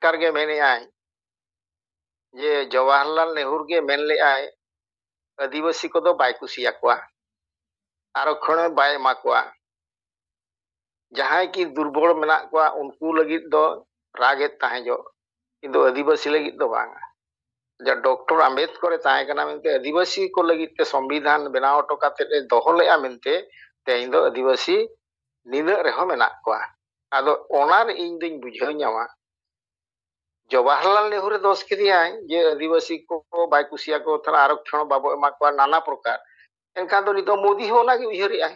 सरकार के मेने आए जे जवाहरलाल नेहरू के मेन ले आए आदिवासी को दो बाय कुसिया कोआ आरक्षण बाय एमा कोआ जहां की दुर्बल मेना कोआ उनको लगित दो रागे ताहे जो किंतु आदिवासी लगित दो बांगा जा डॉक्टर आम्बेडकर ताहे कना मेनते आदिवासी को लगित ते संविधान बनाव टोकाते दोहो लेआ मेनते तेहिं दो आदिवासी निना रेहो मेना कोआ आदो ओनार इन दिन बुझाव ᱧᱟᱢᱟ जवाहरलाल नेहरू दोष किया जे आदिवासी को बाय कुसिया को थोड़ा आरक्षण बाबो एमा को नाना प्रकार एनखान दो नितो मोदी हो लागे उयहरी आय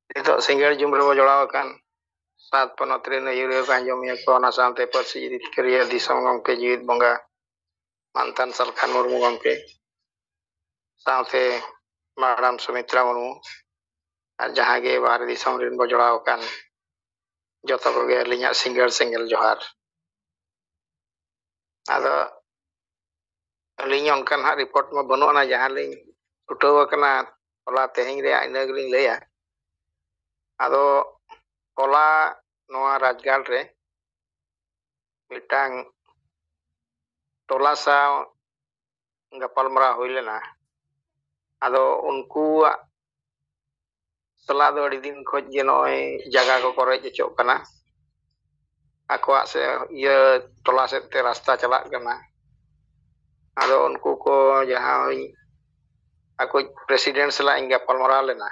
नितो सिंगल जुमरे बो जोड़ाव कान सात पनत रे नयुरे को आंजोमिया को ना सानते परसी जित करिया दिसम गमके जीवित बंगा मानतान सलखान मुर्मू गमके साथे मैडम सुमित्रा मुर्मू और जहां गे बाहर दिसम रिन बो जोड़ाव कान जतो को गे लिया सिंगल सिंगल जोहार आदो अलिंग उनकान हा रिपोर्ट में बनुआ जहां लिंग उठाव कना होला तेहिं रे आइना गलिंग लेया आदो होला नोआ राजगाल रे मिटांग टोला सा गपालमरा हुई लेना आदो उनको सला दो अड़ी दिन खोज जे नोय जगह को करे चोक कना आकोआ से ये टोला से ते रास्ता चला कना आदो उनको को जहां हुई आको प्रेसिडेंट सला इंगा पलमरा लेना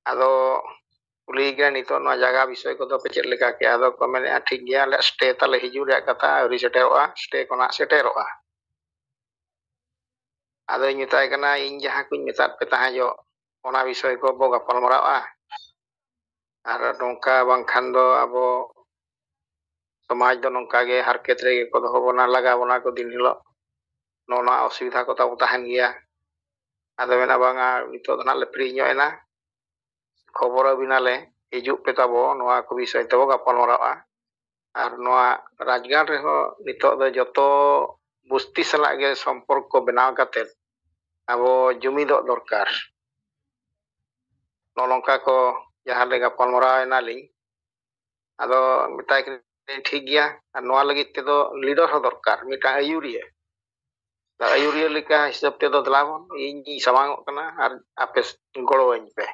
आदो कुली के नितो नो जगह विषय को तो पे चेक लेका के आदो को मेने ठीक गया ले स्टे तले हिजू रे कथा अवरी सेटेरोआ स्टे कोना सेटेरोआ आदो मिताय कना इन जहां कुछ मितात पे ताहा जो ओना विषय को बो गपलमराआ आर नोंका बांखान दो अबो समाज दो नोंका गे हरकेत रे को दो बना लगा बना को दिन हिलो नोना असुविधा को ताबो ताहन गया आदो मेना बांगा नितो दना ले फ्री ᱧᱚᱜ एना खबर बिनाले हिजू पे ताबो नोआ को विषय तबो गपलमराआ आर नोआ राजगार रे हो नितो दो जतो बुस्ती सला गे संपर्क को बनाव काते अबो जुमिदो दरकार नोनोंका को जहां ले गपलमराव एना लिंग आदो मिताय ठीक गया और नोआ लगित ते दो लीडर हो दरकार मिटा आयुरिया लिका हिसाब ते दो दलाबन इन सवांग कना और आपे गड़ोइन पे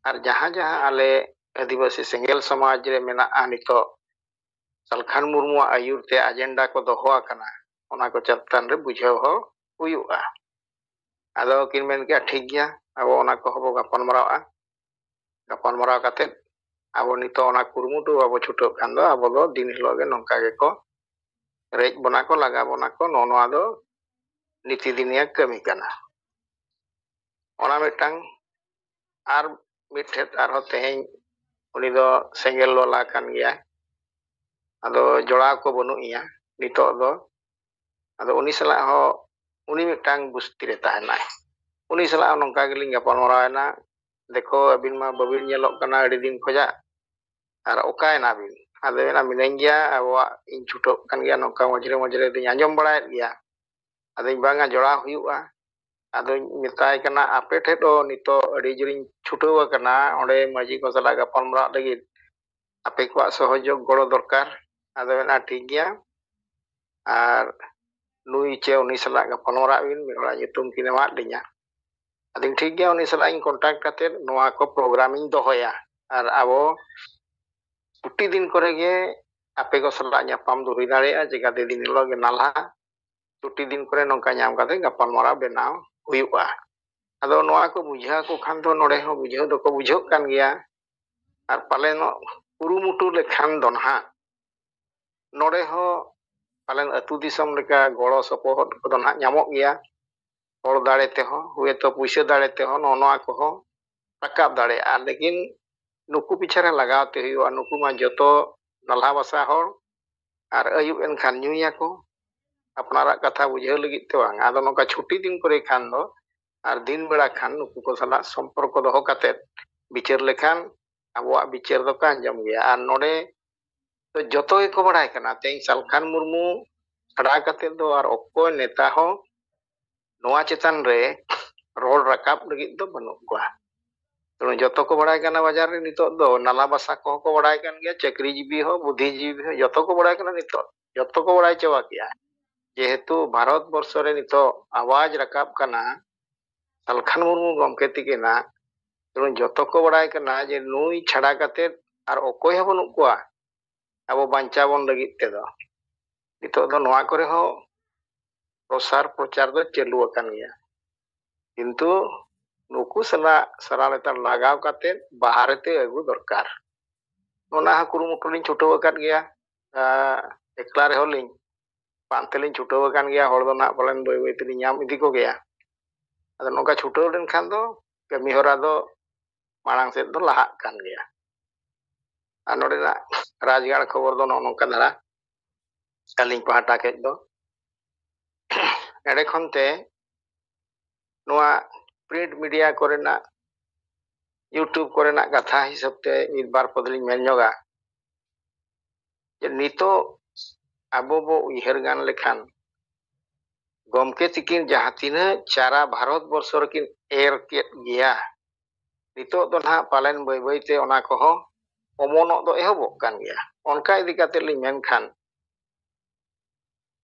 और जहां जहां आले आदिवासी सिंगल समाज रे मेना नितो सलखान मुर्मू आयुर ते एजेंडा को दोहो कना ओना को चलतान रे बुझाव हो हुयुआ आदो किन मेन के ठीक गया अब ओना को हबो गपलमराव काते अब नितो ओना कुरमुटु अब छुटो खान दो अब दो दिन हिलो गे नोंका गे को रेज बना को लगा बना को नोनोआ दो नीति दिनिया कमी कना ओना मिटांग आर मिठेत आर हो तेहें उनी दो सेंगेल लोला कान गया आदो जोड़ा को बनुइया नितो दो आदो उनी सला हो उनी मिटांग बुस्ती रे ताहना उनी सला नोंका गेलिंग गपलमरावना देखो अबिन मा बबिन ñelok kana अड़ी दिन खोजा और ओकायना बिन आदो एना मिनाइन गया अब इन छुटो कान गया नोंका मजरे मजरे दिन आंजम बड़ायत गया आदो बांगा जोड़ा हुयुआ आदो मिताय कना आपे ठे दो नितो अड़ी जुरिन छुटो कना ओंडे माजी को सला गपलमराव लगी आपे को सहयोग गड़ो दरकार आदो एना ठीक गया और नुई चे उनी सला गपलमराव बिन मिहरा युतुम किने मात दिnya आदिन ठीक गया उनी सला इन कांटेक्ट काते नोआ को प्रोग्रामिंग दोहोया और आबो छुट्टी दिन करे गे आपे को सला ᱧᱟᱯᱟᱢ दो हुई दाड़ेया जेगा दे दिन हिलो गे नाला छुट्टी दिन करे नोंका ᱧᱟᱢ काते गपलमराव बेनाव हुयुआ आदो नोआ को बुझा को खान दो नोडे हो बुझाव दो को बुझो कान गया और पाले नो कुरुमुटु लेखान दो ना नोडे हो पालन अतु दिसम लेका गड़ो सपोहट को दो ना ᱧᱟᱢᱚᱜ गया और दाड़े ते हो हुए तो पुइसे दाड़े ते हो नोनोआ को हो रकाब दाड़े लेकिन नुकु पिछारे लगाव ते हुआ नुकु मा जतो नल्हा बसा होड़ और अयुब एनखान ᱧᱩᱭᱟ को अपनारा कथा बुझाव लगित ते बांग आदो नोका छुट्टी दिन करे खान दो और दिन बेड़ा खान नुकु को सला संपर्क दोहो काते बिचार लेखान अबवा बिचार दो का अंजम गया और नोडे तो जतो गे को बड़ाय कना तेई सलखान मुर्मू छड़ा काते दो और ओको नेता हो नोआ चेतन रे रोड रकाब लगित दो बनु कोआ joto ko baray kana bajar re nitok do nala basa ko baray kan gya chakri jibi ho budhi jibi ho joto ko baray kana nitok joto ko baray chawa kiya jehetu bharat borsho re nitok awaj rakab kana Salkhan Murmu gomke tikina joto ko baray kana je nui chhada kate ar okoy ho banuk kowa abo bancha bon lagit tedo nitok do noa kore ho prosar prochar do chalu akan gya kintu nuku sala saraletar lagaw kate baharete agu dorkar nona ha kurumutu lin chutaw akat gya ekla re holin pante lin chutaw akan gya hor do na palen boi boi te nyam idi ko gya ado nongka chutaw len khan do kami hora do marang sed do lahak kan gya ar node na rajgar khobor do nongka dhara kalin pahata kej do ede khonte noa print media korena YouTube korena katha hisab te mid bar podlin men nyoga je nito abo bo uihar gan lekhan gomke tikin jahatina cara bharat borsho rekin ket gya nito do na palen boi boi te ona ko ho omonok do ehobok kan gya onka idi kate lin men khan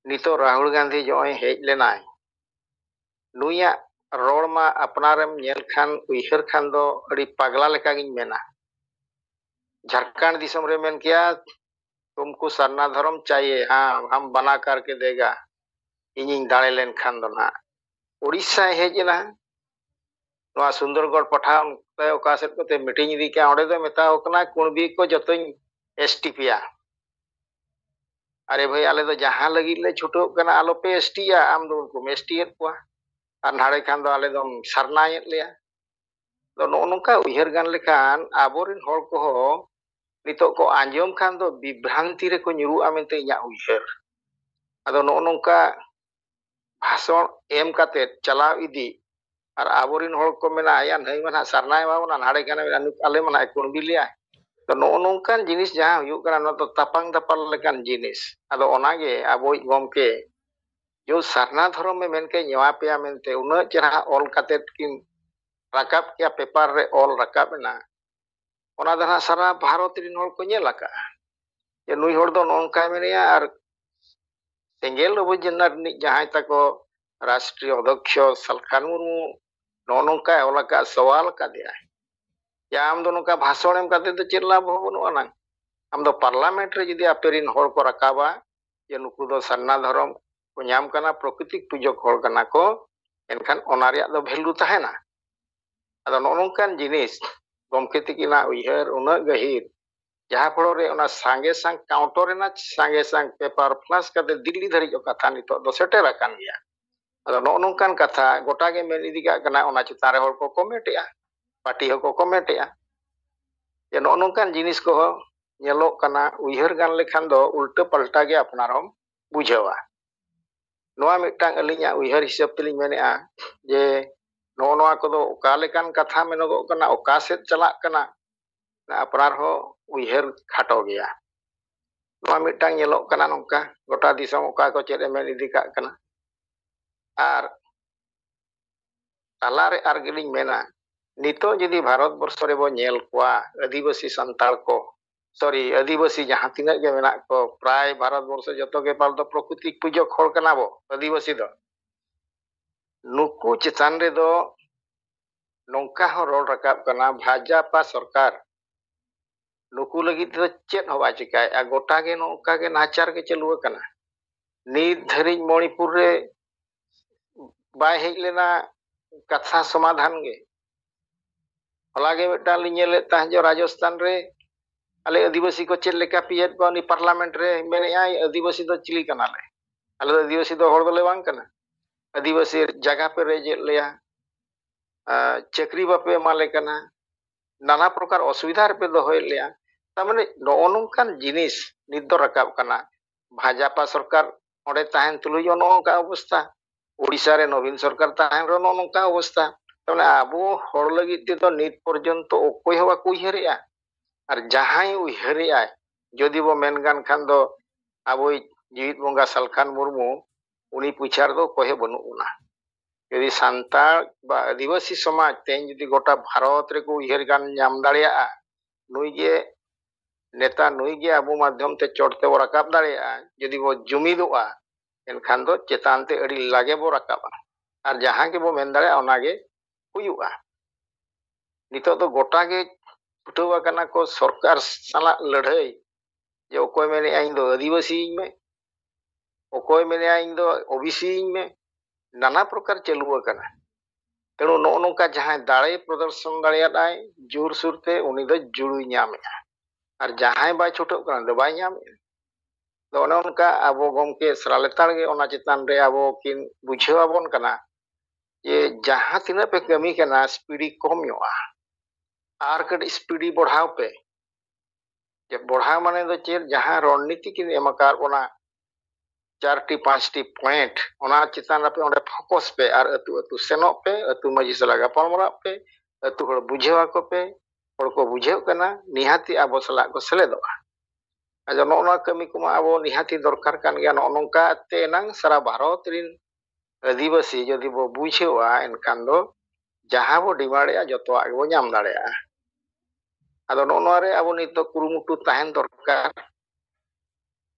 nito Rahul Gandhi joy hej lenai nuya ror ma apnarem nyel khan uihar khan do adi pagla leka gin mena Jharkhand दिसम रे main किया तुमको सरना धर्म चाहिए हाँ हम बना करके देगा इनिंग दाड़े लेन खान दो ना उड़ीसा हेजना नोआ सुंदरगढ़ पठान ते ओका सेट को ते मीटिंग दी के ओडे दो मेता ओकना कुणबी को जतोई एसटीपीया अरे भाई आले दो जहां लगी ले छुटो कना आलो पे एसटीया आम दो उनको एसटीएट को আর নাড়ে খান দো আলে দম সারনায়েত লেয়া তো ননকা উইহার গান লেখান আবরিন হড় কো nitok ko anjom khan do bibranti re ko nyuru amente inya uihar ado nonka bhason em kate chalaw idi ar aborin hol ko mena ayan hai mana sarnai ba mana hade kana ale mana ekon bilia to nonkan jinis jaha huyuk kana no to tapang tapal lekan jinis ado onage aboi gomke jo sarna dhorom me menke nyawa pe amente una chera ol kate kin rakap ya paper re ol rakap na ona dana sara bharat rin hol ko nyel aka je nui hor do nongka menia ar sengel obo jenar ni jahay tako राष्ट्रीय अध्यक्ष सलखान मुर्मू नौनका ओलाका सवाल का दिया या आम दोनों का भाषण एम काते तो चेला भवन अना आम दो पार्लियामेंट रे जदी अपेरिन होर को रकाबा ये नुकु दो सन्ना धर्म को ᱧᱟᱢ kana प्रकृतिक पूजक होर kana को एनखान ओना रिया दो वैल्यू तहेना अदो नौनकान जिनिस गमके तिकिना उइहर उना गहिर जहां फलो रे ओना सांगे सांग काउंटर रेना सांगे सांग पेपर फ्लैश काते दिल्ली धरि जो कथा नितो दो सेटर akan गया ado nonkan katha gota ge men idi ka kana ona chitan re hor ko comment ya party ho ko comment ya je nonkan jinis ko nyelok kana uihar gan lekhan do ulta palta ge apnarom bujawa noa mitang alinya uihar hisab telin menea je noa ko do oka lekan katha menogo kana oka set chalak kana na apnar ho uihar khato gaya noa mitang nyelok kana nongka gota disam oka ko chet men idi ka kana আর তালারে আর গেলিং মেনা নিতো যদি ভারত বর্ষ রে বো ñেল কোয়া আদিবাসী Santal ko sorry আদিবাসী jaha tina ge mena ko প্রায় ভারত বর্ষ যত ge Pal do প্রকৃতিক পূজক হল kana bo আদিবাসী do নুকু চেতান রে do nongka ho rol rakap kana bhajapa sarkar নুকু লাগি do chet hoba chikai a gota ge nongka ge nachar ge chalu kana nit dhari Manipur re बाय हेज लेना कथा समाधान गे हलागे बेटा लिᱧᱮᱞᱮ ᱛᱟᱦᱮᱸ जो राजस्थान रे अले आदिवासी को चेल लेका पीएट को नि पार्लियामेंट रे मेने आई आदिवासी दो चिली कना ले अले आदिवासी दो हड़ दोले बांग कना आदिवासी जगह पे रे जे लेया चक्री बापे माले कना नाना प्रकार असुविधा रे पे दो होय लेया तमाने नोनोंकान जिनिस नित दो रकाब कना भाजपा सरकार ओडे ताहेन तुलुय नोंका अवस्था ओडिशा रे नवीन सरकार ताहेन रो नोंका अवस्था तमाने आबो हड़ लगित ते तो नित पर्यंत ओकोय हवा कुइहरेया আর যাহাই উইহারে আয় যদি বো মেনগান খান দো আবই জীবিত বঙ্গা সালখান মুর্মু উনি পুছার দো কহে বনু না যদি সান্তাল বা আদিবাসী সমাজ তেন যদি গোটা ভারত রে কো উইহার গান নাম দাঁড়িয়া নুই গে নেতা নুই গে আবু মাধ্যম তে চড়তে বো রাকাব দাঁড়িয়া যদি বো জুমিদोगा এনখান দো চেতান তে আড়ি লাগে বো রাকাবা আর যাহা কে বো মেন দাঁড়িয়া ওনাগে হুᱭᱩᱜᱼᱟ নিতো তো গোটা গে ছুটাव আকানা को सरकार साला लड़ाई जे ओकोय मेने इन दो आदिवासी में ओकोय मेने इन दो ओबीसी में नाना प्रकार चलू आकाना तेणु नोका जहां दाड़े प्रदर्शन दाड़ियादाय जोर सुरते उनी दो जुड़ू ᱧᱟᱢᱮᱜᱼᱟ और जहां बाय छुटोग कना दो बाय ᱧᱟᱢᱮᱜᱼᱟ दो ओने उनका आबो गमके सरालेतार गे ओना चितान रे आबो किन बुझावबोन कना जे जहां तिना पे कमी कना स्पीडी कम योआ आर कट स्पीडी बढ़ाव पे जे बढ़ाव माने दो चेर जहां रणनीति किन एमकार ओना 4टी 5टी पॉइंट ओना चितान पे ओंडे फोकस पे और अतु अतु सेनो पे अतु मजी सला गापालमरा पे अतु हड़ बुझेवा को पे हड़ को बुझेव कना निहाती आबो सला को सेलेदोआ आजो नोना कमी कुमा आबो निहाती दरकार कान गया नोनका ते नांग सारा भारत रिन आदिवासी जदि बो बुझेवा एनखान दो जहां बो डिमांडया जतोआ गबो ᱧᱟᱢ दाड़िया आदो नोनवा रे आबो नित दो कुरुमुटु ताहेन दरकार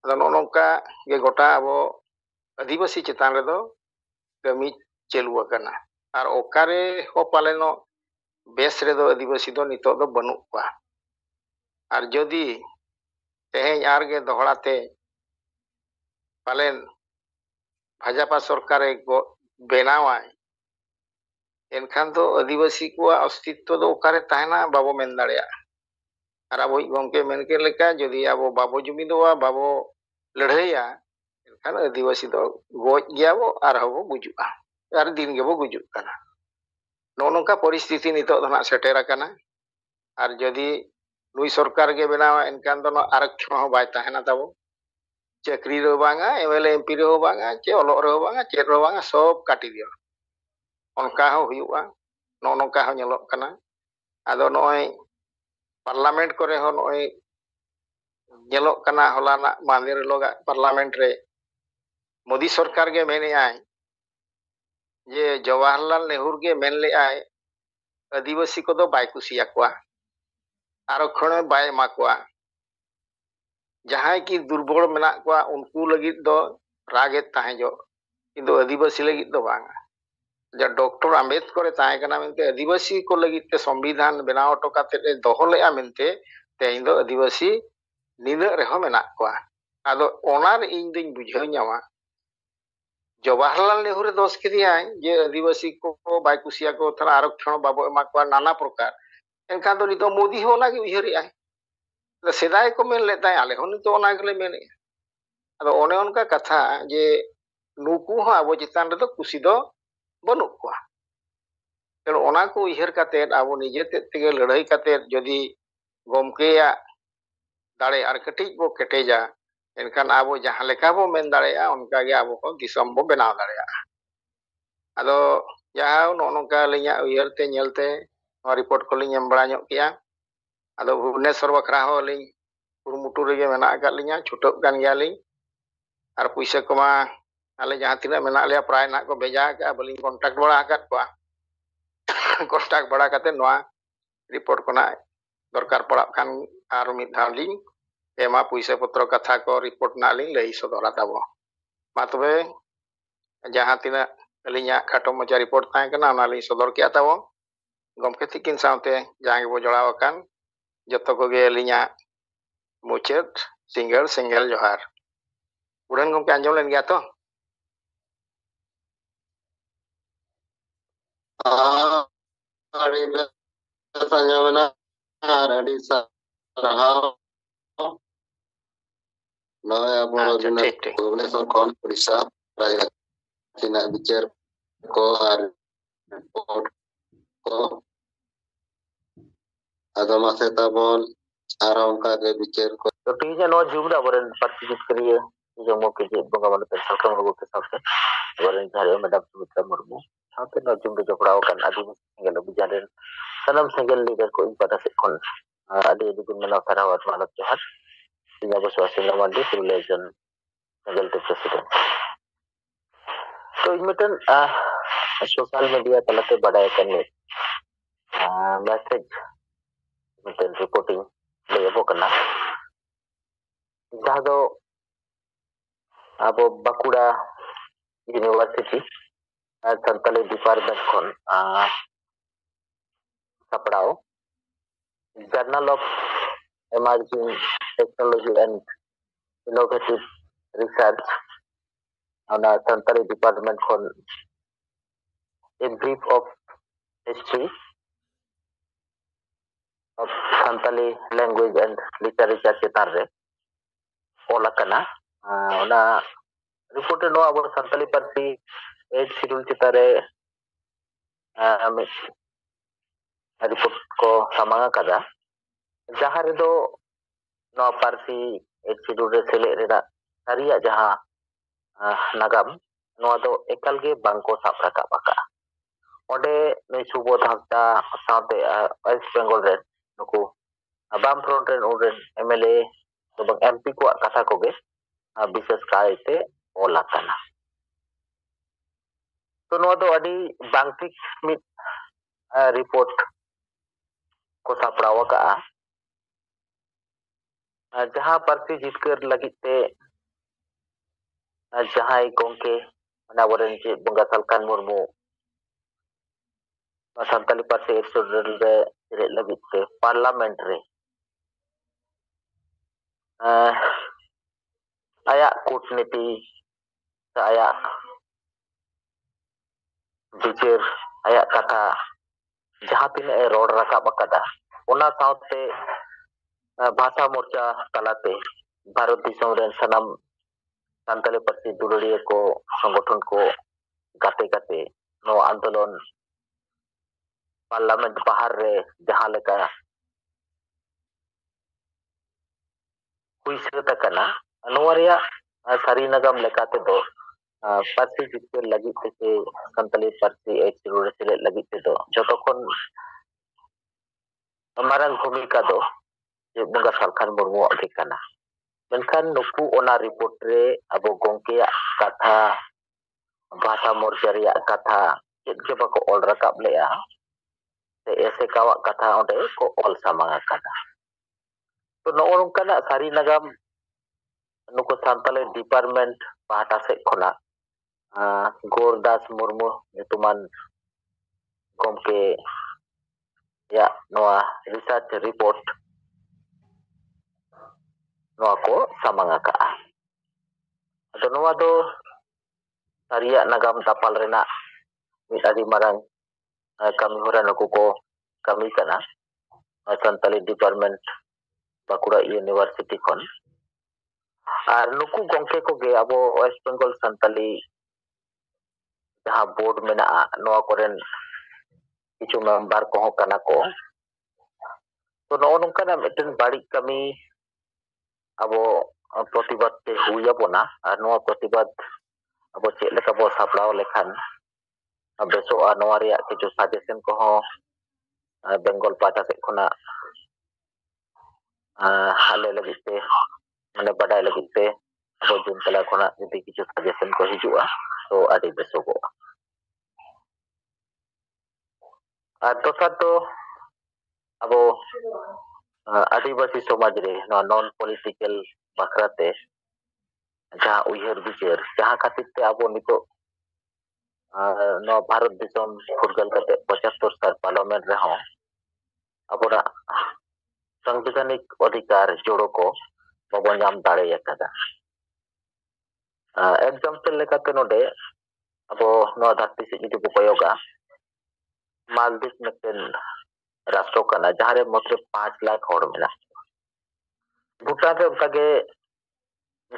आदो नोनका गे गोटा आबो आदिवासी चितान रे दो कमी चलू आकाना और ओकारे हो पालेनो बेस रे दो आदिवासी दो नितो दो बनु को और जदि तेहें आर गे दोहड़ाते पालेन भाजपा सरकार को बेनावाय एनखान दो आदिवासी को अस्तित्व दो ओकारे ताहेना बाबो मेन दाड़िया और आबो गमके मेनके लेका जदि आबो बाबो जुमिदोआ बाबो लड़ाईया एनखान आदिवासी दो गोज गयाबो और हबो गुजुआ और दिन गेबो गुजुक कना नोनका परिस्थिति नितो दो ना सेटेर आकाना और जदि नुई सरकार गे बेनावा एनखान दो आरक्षण हो बाय ताहेना ताबो चाकरी रो बांगा एमएलए एमपी रो बांगा चे ओलो रो बांगा चे रो बांगा सब काटी दियो उनका हो हुयुआ नोनका हो ñeloग कना आदो नय पार्लामेंट करे हो नय ñeloग कना हलाना मांदेर लोगा पार्लामेंट रे मोदी सरकार गे मेने आय जे जवाहरलाल नेहरू गे मेन ले आय आदिवासी को दो बाय कुसिया कोआ आरक्षण बाय मा कोआ जहां की दुर्बल मेना कोआ उनको लगित दो रागे ताहे जो किंतु आदिवासी लगित दो बांगा जा डॉक्टर आम्बेडकर ताहे कना मेनते आदिवासी को लगित ते संविधान बनाव टोकाते दोहो लेआ मेनते तेइन दो आदिवासी निना रेहो मेना कोआ आदो ओनार इन दिन बुझाव ᱧामा जवाहरलाल नेहरू दोष किदिया जे आदिवासी को बाय कुसिया को थरा आरक्षण बाबो एमा को नाना प्रकार एनखान दो नितो मोदी हो लागे उयहरी आय सेदाय को मेन लेता आले हो नितो ओना गेले मेने आदो ओने उनका कथा जे नुकु हो आबो चितान रे दो कुसी दो बनु को तेणु ओना को उयहर काते आबो निजे तेगे लड़ाई काते जदि गमकेया दाड़े और कटिज बो केटेजा एनखान आबो जहां लेका बो मेन दाड़ेया उनका गे आबो को दिसम बो बनाव दाड़ेया आदो जहां नोनका लिया उयहर ते ñelते रिपोर्ट को लिंग एम बड़ा ñok किया आदो भुवनेश्वर बखरा हो लिंग कुरुमुटु रेगे मेना आका लिया छुटक गान गया लिंग और पैसा कोमा आले जहां तिना मेना लिया प्राय ना को भेजा का बलिंग कांटेक्ट बड़ा आकात को कांटेक्ट बड़ा काते नोआ रिपोर्ट कोना दरकार पड़ा खान आर मिद धाव लिंग एमा पैसा पत्र कथा को रिपोर्ट ना लिंग लई सदरा ताबो मा तबे जहां तिना लिया खाटो मचा रिपोर्ट ताहे कना ना लिंग सदर किया ताबो गमके तिकिन सावते जहां बो जड़ाव कान जतो को गे लिया मुचेत सिंगल सिंगल जोहार उड़न गमके आंजम लेन गया तो अरे संजमना अरे सरहाव नय आबो भुवनेश्वर कोन उड़ीसा राजधानी विचार को और रिपोर्ट को आदमा से ताबोन आरा उनका के विचार को तो टीजे नो जुगदा बरन पार्टिसिपेट करिए जो मौके जे बंगा मन पे सरकार हो के साथ बरन झारे मैडम सुमित्रा मुर्मू साथे नो जुगदा जपड़ाव कान आदि सिंगल बुजारेन सनम सिंगल लीडर को इन पता से कोन आदि दुगुन मना सरावत मानक जोहार सिंगा बसवा सिंगा मांडी रिलेशन सिंगल टे प्रेसिडेंट तो इमिटन सोशल मीडिया तलाते बड़ाय करने मैसेज मिटन रिपोर्टिंग लेबो करना जहां दो अब बाकुड़ा यूनिवर्सिटी संताली डिपार्टमेंट खन सपड़ाओ journal of emerging technology and innovative research on Santali department खन in brief of history of Santali language and literature chetar re ola kana ona report no abo Santali parsi 8 schedule chitare report ko samanga kada jaha re do no parsi 8 schedule re sele reda sariya jaha nagam no do ekal ge bangko sab rakab aka ᱚᱸᱰᱮ ᱱᱩᱭ ᱥᱩᱵᱳᱫᱷ ᱦᱟᱸᱥᱫᱟ ᱥᱟᱶᱛᱮ West Bengal ᱨᱮᱱ ᱱᱩᱠᱩ ᱵᱟᱢ front ᱨᱮᱱ ᱩᱱᱨᱮᱱ ᱮᱢᱮᱞᱮ ᱮᱵᱚᱝ MP ᱠᱚᱣᱟᱜ ᱠᱟᱛᱷᱟ ᱠᱚᱜᱮ ᱵᱤᱥᱮᱥ ᱠᱟᱭᱛᱮ ᱚᱞ ᱟᱠᱟᱱᱟ ᱛᱚ ᱱᱚᱣᱟ ᱫᱚ ᱟᱹᱰᱤ ᱵᱟᱝ ᱴᱷᱤᱠ ᱢᱤᱫ ᱨᱤᱯᱳᱨᱴ ᱠᱚ ᱥᱟᱯᱲᱟᱣ ᱟᱠᱟᱜᱼᱟ ᱡᱟᱦᱟᱸ ᱯᱟᱹᱨᱥᱤ ᱡᱤᱛᱠᱟᱹᱨ ᱞᱟᱹᱜᱤᱫ ᱛᱮ ᱡᱟᱦᱟᱸᱭ ᱜᱚᱝᱠᱮ ᱟᱵᱚᱨᱮᱱ ᱪᱮᱫ ᱵᱚᱸᱜᱟ Salkhan Murmu Santali parsi episode re lagi te parliament re ayak kutniti ayak bicar ayak kata jaha tinae rod rakab akada ona saute bhasa morcha talate bharat disam ren sanam Santali parsi duluriya ko sangothon ko gate gate no andolon parliament बाहर रे जहां लेका हुई सेता कना नोरिया सारी नगम लेकाते दो पार्सी जितके लगी से संतली पार्सी एक जरूर से लगी ते दो जतखन मारंग भूमिका दो जे बंगा सरकार मुर्मु के कना मेनखान नुकु ओना रिपोर्ट रे अब गोंके कथा भाषा मोर्चा रिया कथा चेत के बाको ऑल रकाब लेया ऐसे कावा कथा ओंडे को ऑल सामांग कदा तो नोंकना सारी नगम नुको सांताले डिपार्टमेंट पाटा से खोना गोरदास मुर्मू नितुमान गोमके या नोआ रिसर्च रिपोर्ट नोआ को सामांग का तो नोआ दो सारिया नगम tapal rena mid adi marang kami hora nuku ko kami kana Santali department Bakura University kon ar nuku gongke ko ge abo West Bengal Santali jaha board mena noa koren kichu member ko kana ko to no nungkana meten bari kami abo protibad te huya bona ar noa protibad abo chet leka bo saplao lekhan beso noa ria kichu suggestion ko Bengal Pata se khona hale lagi te mane badai lagi te abo jun kala khona jodi kichu suggestion ko hijua to adi beso ko to sato abo adivasi somaj re non political bakrate jaha uyhar bichar jaha khatir te abo nito no Bharat disam furgal kate 75 sal parliament re ho abora संवैधानिक अधिकार जोड़ो को बाबो नाम दाड़े एकदा example लेकाते नोडे अब no धरती से जुदी उपयोगा मालदीव मेटेन राष्ट्र कना जहां रे मात्र 5 लाख हड़ मेना भूटान रे उनकागे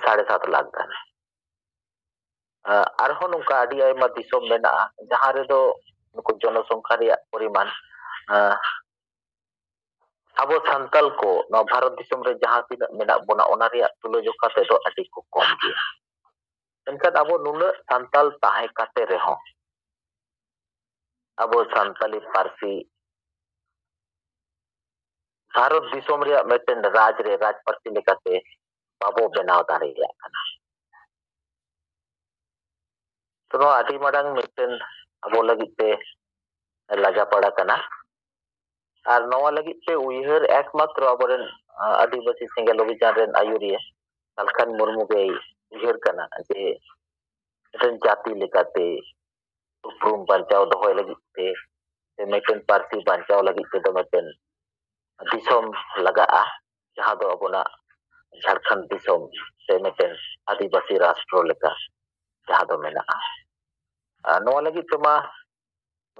7.5 लाख गान आरहो नुका आदि आयमा दिसोम मेना जहां रे दो नुको जनसंख्या रे परिमाण abo santal ko no Bharat disam re jaha tina menak bona ona ria tulojoka te do adi ko kom dia enkan abo nuna santal tahe kate reho abo santali parsi Bharat disam ria meten raj parsi lekate babo benaw dare ya kana to adi madang meten abo lagit te laga pada kana ar noa lagit te uyhar ekmatro aboren adibasi sengel obhijan ren ayuriya Salkhan Murmu ge uyhar kana je ren jati lekate uprum bancao dohoy lagit te meten parti bancao lagit te do meten disom lagaa jaha do abona Jharkhand disom se meten adibasi rastro leka jaha do menaa noa lagit te ma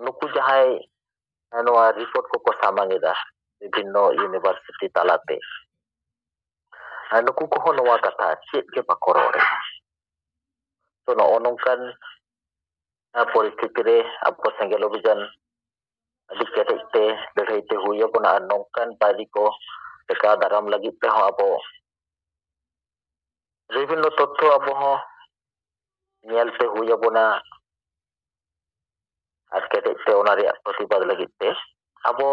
nuku jahai noa report ko samangeda bibhinno university talate nuku ko noa kata chet ke bako rore to no nongkan परिस्थिति रे abo sengel obhijan adi ketek te lehai te huya puna nongkan bari ko teka daram lagit te ho abo bibhinno totthyo abo ho nyel te huya puna ar ketek te ona reyak protibad lagit te abo